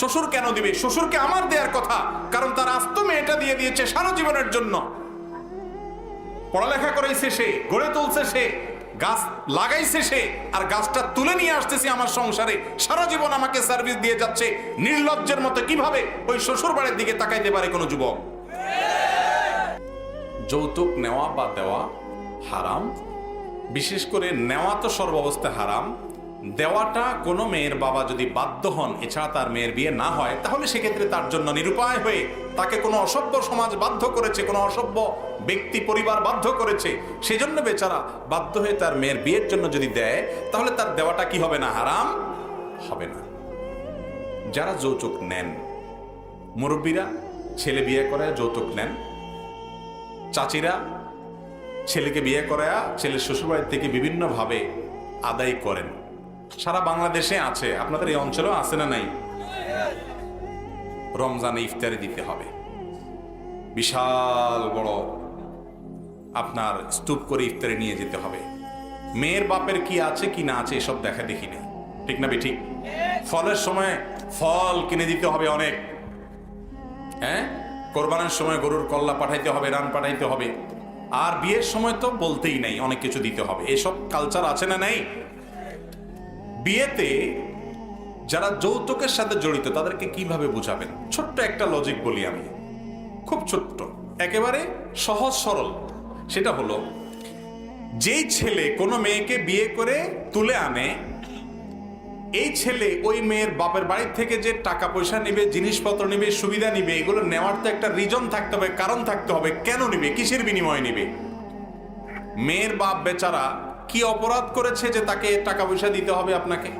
শ্বশুর কেন দিবে? শ্বশুরকে আমার দেওয়ার কথা, কারণ তার আস্ত মেয়েটা দিয়ে দিয়েছে সারা জীবনের জন্য। পড়ালেখা করাইছে সে, গড়ে তুলছে সে, গাছ লাগাইছে সে, আর গাছটা তুলে নিয়ে আসতেছে আমার সংসারে, সারা জীবন আমাকে সার্ভিস দিয়ে যাচ্ছে। নির্লজ্জের মতো কিভাবে ওই শ্বশুর বাড়ির দিকে তাকাইতে পারে কোনো যুবক? যৌতুক নেওয়া বা দেওয়া হারাম। বিশেষ করে নেওয়া তো সর্বাবস্থায় হারাম। দেওয়াটা কোনো মেয়ের বাবা যদি বাধ্য হন, এছাড়া তার মেয়ের বিয়ে না হয়, তাহলে সেক্ষেত্রে তার জন্য নিরুপায় হয়ে তাকে কোনো অসভ্য সমাজ বাধ্য করেছে, কোনো অসভ্য ব্যক্তি পরিবার বাধ্য করেছে, সেজন্য বেচারা বাধ্য হয়ে তার মেয়ের বিয়ের জন্য যদি দেয়, তাহলে তার দেওয়াটা কি হবে না? হারাম হবে না। যারা যৌতুক নেন, মুরব্বীরা ছেলে বিয়ে করে যৌতুক নেন, চাচিরা ছেলেকে বিয়ে করায়া ছেলের শ্বশুরবাড়ি থেকে বিভিন্নভাবে আদায় করেন। সারা বাংলাদেশে আছে, আপনাদের এই অঞ্চলেও আছে না নাই? রমজানে ইফতারি দিতে হবে, বিশাল বড় আপনার স্তূপ করে ইফতারি নিয়ে যেতে হবে। মেয়ের বাপের কি আছে কি না আছে এসব দেখা দেখি নেই, ঠিক না বেঠিক? ফলের সময় ফল কিনে দিতে হবে অনেক, হ্যাঁ, কোরবানের সময় গরুর কল্লা পাঠাইতে হবে, রান পাঠাইতে হবে, আর বিয়ের সময় তো বলতেই নাই, অনেক কিছু দিতে হবে। এসব কালচার আছে না নাই? বিয়েতে যারা যৌতুকের সাথে জড়িত তাদেরকে কিভাবে বুঝাবেন? ছোট্ট একটা লজিক বলি আমি, খুব ছোট্ট, একেবারে সহজ সরল। সেটা হলো, যেই ছেলে কোনো মেয়েকে বিয়ে করে তুলে আনে, এই ছেলে ওই মেয়ের বাপের বাড়ির থেকে যে টাকা পয়সা নিবে, জিনিসপত্র নিবে, সুবিধা নিবে, এগুলো নেওয়ার তো একটা রিজন থাকতে হবে, কারণ থাকতে হবে। কেন নিবে? কিসের বিনিময়ে নিবে? মেয়ের বাপ বেচারা কি অপরাধ করেছে যে তাকে টাকা পয়সা দিতে হবে আপনাকে?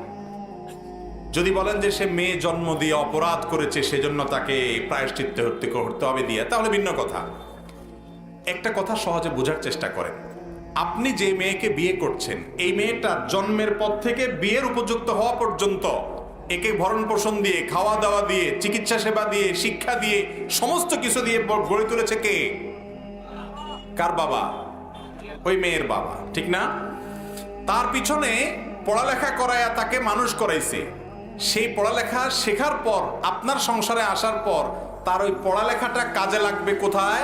যদি বলেন যে সে মেয়ে জন্ম দিয়ে অপরাধ করেছে, সেজন্য তাকে প্রায়শ্চিত্ত করতে হবে দিয়ে, তাহলে ভিন্ন কথা। একটা কথা সহজে বোঝার চেষ্টা করেন। আপনি যে মেয়েকে বিয়ে করছেন, এই মেয়েটা জন্মের পর থেকে বিয়ের উপযুক্ত হওয়া পর্যন্ত একে ভরণ পোষণ দিয়ে, খাওয়া দাওয়া দিয়ে, চিকিৎসা সেবা দিয়ে, শিক্ষা দিয়ে, সমস্ত কিছু দিয়ে গড়ে তুলেছে কে? কার বাবা? ওই মেয়ের বাবা, ঠিক না? তার পিছনে পড়ালেখা করায়া তাকে মানুষ করাইছে। সেই পড়ালেখা শেখার পর, আপনার সংসারে আসার পর, তার ওই পড়ালেখাটা কাজে লাগবে কোথায়?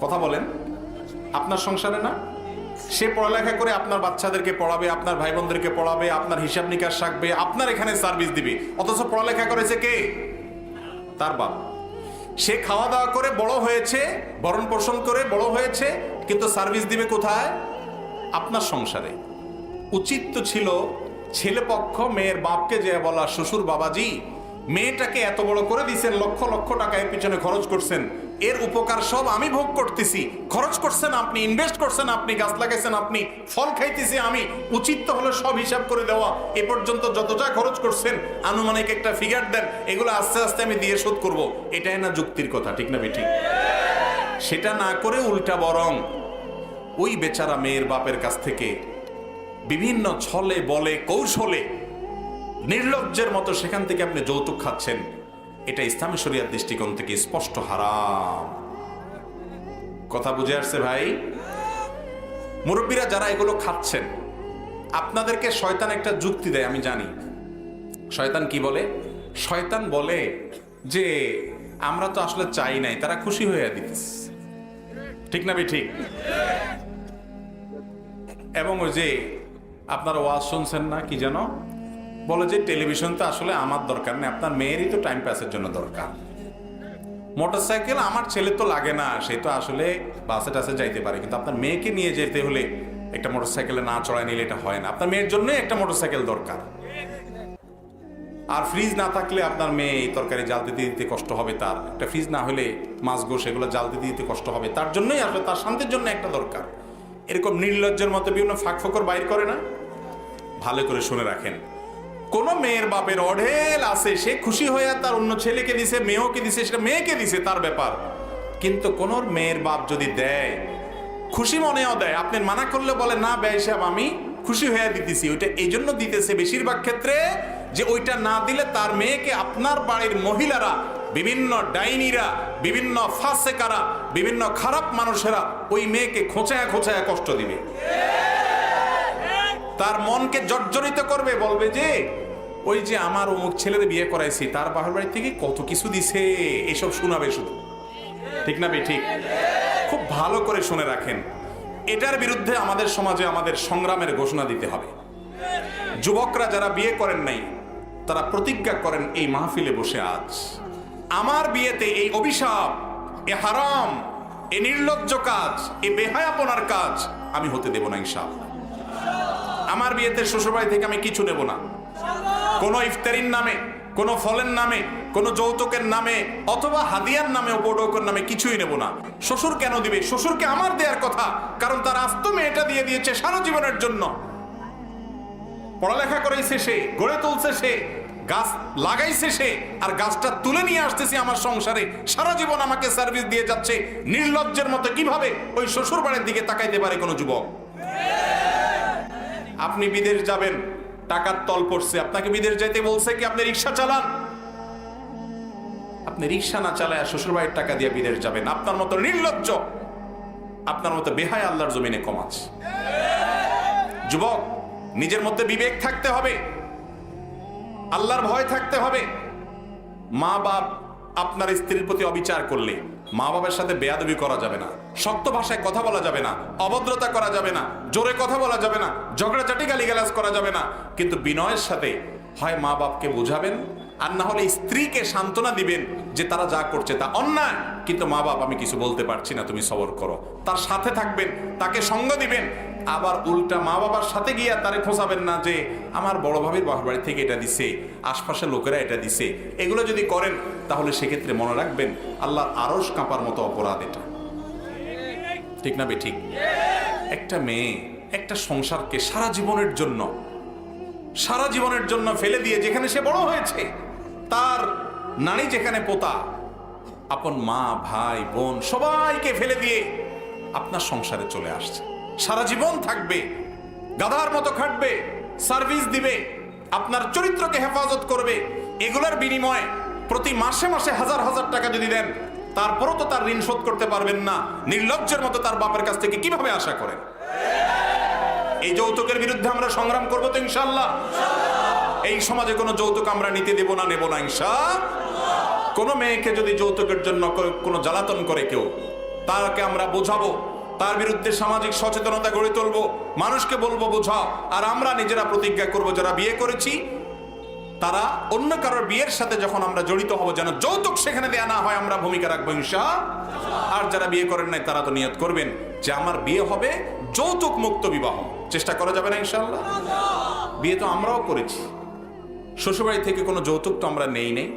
কথা বলেন, আপনার সংসারে না? সে পড়ালেখা করে আপনার বাচ্চাদেরকে পড়াবে, আপনার ভাই বোনদেরকে পড়াবে, আপনার হিসাব নিকাশ রাখবে, আপনার এখানে সার্ভিস দিবে। অথচ পড়ালেখা করেছে কে? তার বাপ। সে খাওয়া দাওয়া করে বড় হয়েছে, ভরণ পোষণ করে বড় হয়েছে, কিন্তু সার্ভিস দিবে কোথায়? আপনার সংসারে। উচিত তো ছিল ছেলে পক্ষ মেয়ের বাপকে যে বলা, শ্বশুর বাবাজি, মেয়েটাকে এত বড় করে দিয়েছেন, লক্ষ লক্ষ টাকা এর পিছনে খরচ করছেন, এর উপকার সব আমি ভোগ করতেছি। খরচ করছেন আপনি, ইনভেস্ট করছেন আপনি, গাছ লাগাইছেন আপনি, ফল খাইতেছি আমি। উচিত তো হলো সব হিসাব করে দেওয়া, এ পর্যন্ত যত যা খরচ করছেন আনুমানিক একটা ফিগার দেন, এগুলো আস্তে আস্তে আমি দিয়ে শোধ করব। এটাই না যুক্তির কথা, ঠিক না বেঠিক? সেটা না করে উল্টা বরং ওই বেচারা মেয়ের বাপের কাছ থেকে বিভিন্ন ছলে বলে কৌশলে নির্লজ্জের মতো সেখান থেকে আপনি যৌতুক খাচ্ছেন। এটা ইসলামী শরিয়ার দৃষ্টিকোণ থেকে স্পষ্ট হারাম। কথা বুঝে আসছে ভাই? মুরব্বীরা যারা এগুলো খাচ্ছেন, আপনাদেরকে শয়তান একটা যুক্তি দেয়, আমি জানি। শয়তান কি বলে? শয়তান বলে যে আমরা তো আসলে চাই নাই, তারা খুশি হয়ে দিতেছে, ঠিক না ঠিক? এবং ওই যে আপনারা ওয়াজ শুনছেন না, কি যেন বলে যে টেলিভিশন তো আসলে আমার দরকার নেই, আপনার মেয়েরই তো টাইম পাসের জন্য দরকার। মোটরসাইকেল আমার ছেলে তো লাগে না, সে তো আসলে বাসে টাসে যাইতে পারে, কিন্তু আপনার মেয়েকে নিয়ে যেতে হলে একটা মোটরসাইকেলে না চড়াই নিলে এটা হয় না। আপনার মেয়ের জন্যই একটা মোটরসাইকেল দরকার। আর ফ্রিজ না থাকলে আপনার মেয়ে তরকারি জাল দিতে দিতে কষ্ট হবে, তার একটা ফ্রিজ না হলে মাছ গোশ এগুলো জাল দিতে দিতে কষ্ট হবে, তার জন্যই আসলে তার শান্তির জন্য একটা দরকার। এরকম নির্লজ্জের মতো বিভিন্ন ফাঁক ফোকর বাইর করে না? ভালো করে শুনে রাখেন, কোন মেয়ের বাপের অঢেল আছে, সে খুশি হয়ে তার অন্য ছেলেকে দিছে, মেয়েকে দিছে, সেটা মেয়েকে দিছে, তার ব্যাপার। কিন্তু কোন মেয়ের বাপ যদি দেয়, খুশি মনেও দেয়, আপনি মানা করলে বলে না ব্যয় সাহেব আমি খুশি হয়ে দিতেছি, ওইটা এই জন্য দিতেছে বেশিরভাগ ক্ষেত্রে যে ওইটা না দিলে তার মেয়েকে আপনার বাড়ির মহিলারা, বিভিন্ন ডাইনিরা, বিভিন্ন ফাসেকারা, বিভিন্ন খারাপ মানুষেরা ওই মেয়েকে খোঁচায়া খোঁচায়া কষ্ট দিবে, তার মনকে জর্জরিত করবে, বলবে যে ওই যে আমার অমুক ছেলের বিয়ে করাইছি, তার বাবার বাড়ি থেকে কত কিছু দিছে, এসব শোনাবে শুধু। ঠিক না ঠিক? খুব ভালো করে শুনে রাখেন, এটার বিরুদ্ধে আমাদের সমাজে আমাদের সংগ্রামের ঘোষণা দিতে হবে। যুবকরা যারা বিয়ে করেন নাই তারা প্রতিজ্ঞা করেন এই মাহফিলে বসে, আজ আমার বিয়েতে এই অভিশাপ, এ হারাম, এ নির্লজ্জ কাজ, এ বেহায়াপনার কাজ আমি হতে দেব না ইনশাআল্লাহ। আমার বিয়েতে শ্বশুরবাড়ি থেকে আমি কিছু নেব না, কোনো ইফতারির নামে, কোনো ফলের নামে, কোনো যৌতুকের নামে অথবা হাদিয়ার নামে, উপঢৌকন নামে কিছুই নেব না। শ্বশুর কেন দিবে? শ্বশুরকে আমার দেওয়ার কথা, কারণ তার আস্ত মেয়েটা দিয়ে দিয়েছে সারা জীবনের জন্য। পড়ালেখা করাইছে সে, গড়ে তুলছে সে, গাছ লাগাইছে সে, আর গাছটা তুলে নিয়ে আসতেছে আমার সংসারে, সারা জীবন আমাকে সার্ভিস দিয়ে যাচ্ছে। নির্লজ্জের মতো কিভাবে ওই শ্বশুর বাড়ির দিকে তাকাইতে পারে কোনো যুবক? আপনি বিদেশ যাবেন, টাকার তল পড়ছে, আপনাকে বিদেশ যাইতে বলছে কি আপনি রিক্সা চালান? আপনি রিক্সা না চালায় শ্বশুর বাড়ির টাকা দিয়ে বিদেশ যাবেন? আপনার মতো নির্লজ্জ, আপনার মতো বেহায়া আল্লাহর জমিনে কম আছে। যুবক, নিজের মধ্যে বিবেক থাকতে হবে, আল্লাহর ভয় থাকতে হবে। মা বাপ আপনার স্ত্রীর প্রতি অবিচার করলে মা বাবার সাথে বেয়াদবি করা যাবে না, শক্ত ভাষায় কথা বলা যাবে না, অভদ্রতা করা যাবে না, জোরে কথা বলা যাবে না, ঝগড়াঝাটি গালিগালাজ করা যাবে না, কিন্তু বিনয়ের সাথে হয় মা বাপকে বোঝাবেন, আর না হলে স্ত্রীকে সান্ত্বনা দিবেন যে তারা যা করছে তা অন্যায়, কিন্তু মা বাপ আমি কিছু বলতে পারছি না, তুমি সবর করো। তার সাথে থাকবেন, তাকে সঙ্গ দিবেন। আবার উল্টা মা বাবার সাথে গিয়া তারে খোঁচাবেন না যে আমার বড় ভাবির বাবার বাড়ি থেকে এটা দিছে, আশপাশের লোকেরা এটা দিছে। এগুলো যদি করেন তাহলে সেক্ষেত্রে মনে রাখবেন আল্লাহর আরশ কাঁপার মতো অপরাধ এটা। ঠিক না ঠিক? একটা মেয়ে একটা সংসারকে সারা জীবনের জন্য ফেলে দিয়ে যেখানে সে বড় হয়েছে, তার নানি যেখানে পোতা, আপন মা ভাই বোন সবাইকে ফেলে দিয়ে আপনার সংসারে চলে আসছে, সারা জীবন থাকবে, গাধার মতো খাটবে, সার্ভিস দিবে, আপনার চরিত্রকে হেফাজত করবে। এগুলোর বিনিময়ে প্রতি মাসে মাসে হাজার হাজার টাকা যদি দেন, তারপরও তো তার ঋণ শোধ করতে পারবেন না। নির্লজ্জের মতো তার বাপের কাছ থেকে কিভাবে আশা করেন? এই যৌতুকের বিরুদ্ধে আমরা সংগ্রাম করবো তো ইনশাআল্লাহ। এই সমাজে কোনো যৌতুক আমরা নিতে দেব না, নেব না ইনশাআল্লাহ। কোনো মেয়েকে যদি যৌতুকের জন্য কোনো জ্বালাতন করে কেউ, তাকে আমরা বোঝাবো, তার বিরুদ্ধে সামাজিক সচেতনতা গড়ে তুলবো, মানুষকে বলবো বোঝাও। আর আমরা নিজেরা প্রতিজ্ঞা করব, যারা বিয়ে করেছি তারা অন্য কারোর বিয়ের সাথে যখন আমরা জড়িত হব যেন যৌতুক সেখানে দেয়া না হয়, আমরা ভূমিকা রাখবো ইনশাআল্লাহ। আর যারা বিয়ে করেন নাই তারা তো নিয়ত করবেন যে আমার বিয়ে হবে যৌতুক মুক্ত বিবাহ। চেষ্টা করা যাবে না ইনশাআল্লাহ? বিয়ে তো আমরাও করেছি, শ্বশুরবাড়ি থেকে কোনো যৌতুক তো আমরা নেই নেই,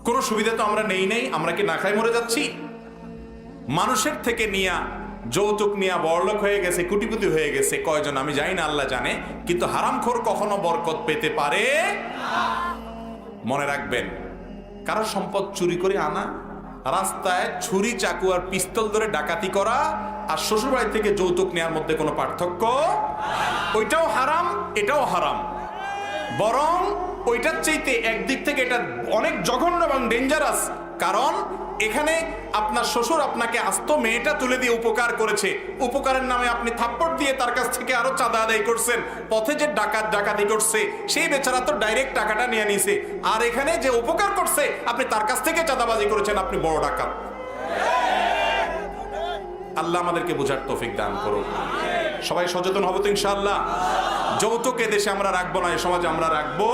কোনো সুবিধা তো আমরা নেই নেই। আমরা কি না খাই মরে যাচ্ছি? মানুষের থেকে নিয়া যৌতুক নিয়া বড়লোক হয়ে গেছে, কোটিপতি হয়ে গেছে কয়জন আমি জানি না, আল্লাহ জানে। কিন্তু হারামখোর কখনো বরকত পেতে পারে না। মনে রাখবেন, কারো সম্পদ চুরি করে আনা, রাস্তায় ছুরি চাকু আর পিস্তল ধরে ডাকাতি করা আর শ্বশুরবাড়ি থেকে যৌতুক নেওয়ার মধ্যে কোনো পার্থক্য? ওইটাও হারাম, এটাও হারাম। বরং ওইটার চাইতে একদিক থেকে এটা অনেক জঘন্য এবং ডেঞ্জারাস। কারণ এখানে আপনার শ্বশুর আপনাকে আস্ত মেয়েটা তুলে দিয়ে উপকার করেছে, উপকারের নামে আপনি থাপ্পড় দিয়ে তার কাছ থেকে আরো চাঁদা আদায় করছেন। পথে যে ডাকাতি করছে সেই বেচারা তো ডাইরেক্ট টাকাটা নিয়ে নিছে, আর এখানে যে উপকার করছে আপনি তার কাছ থেকে চাঁদাবাজি করেছেন, আপনি বড় ডাকাত। আল্লাহ আমাদেরকে বোঝার তৌফিক দান করুন। সবাই সচেতন হবো তো ইনশাআল্লাহ। যৌতুক দেশে আমরা রাখবো না, এ সমাজে আমরা রাখবো।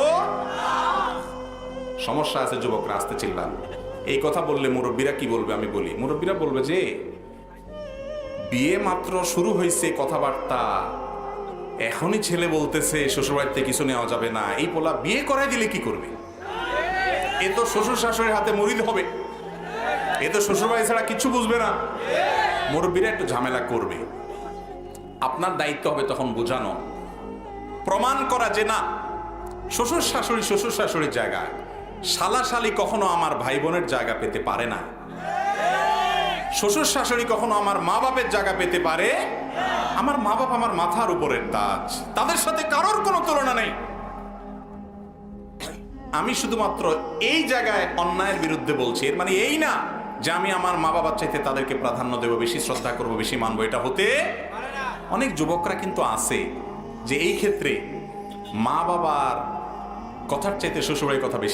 সমস্যা আছে, যুবকরা আসতে চিল্লান। এই কথা বললে মুরব্বীরা কি বলবে? আমি বলি, মুরব্বীরা বলবে যে বিয়ে মাত্র শুরু হয়েছে, কথাবার্তা এখনই ছেলে বলতেছে শ্বশুরবাড়িতে কিছু নেওয়া যাবে না, এই পোলা বিয়ে করাই দিলে কি করবে? এ তো শ্বশুর শাশুড়ির হাতে মুরিদ হবে, এ তো শ্বশুরবাড়ি ছাড়া কিছু বুঝবে না। মুরব্বীরা একটু ঝামেলা করবে, আপনার দায়িত্ব হবে তখন বোঝানো, প্রমাণ করা যে না, শ্বশুর শাশুড়ির জায়গায় শালা শালি কখনো আমার ভাই বোনের জায়গা পেতে পারে না, শ্বশুর শাশুড়ি কখনো আমার মা বাপের জায়গা পেতে পারে। আমার মা বাপ আমার মাথার উপরের তাজ, তাদের সাথে কারোর কোনো তুলনা নেই। আমি শুধুমাত্র এই জায়গায় অন্যায়ের বিরুদ্ধে বলছি, এর মানে এই না যে আমি আমার মা বাবার চাইতে তাদেরকে প্রাধান্য দেব, বেশি শ্রদ্ধা করব, বেশি মানবো। এটা হতে অনেক যুবকরা কিন্তু আছে যে এই ক্ষেত্রে মা বাবার কথার চাইতে শ্বশুরের কথা বেশি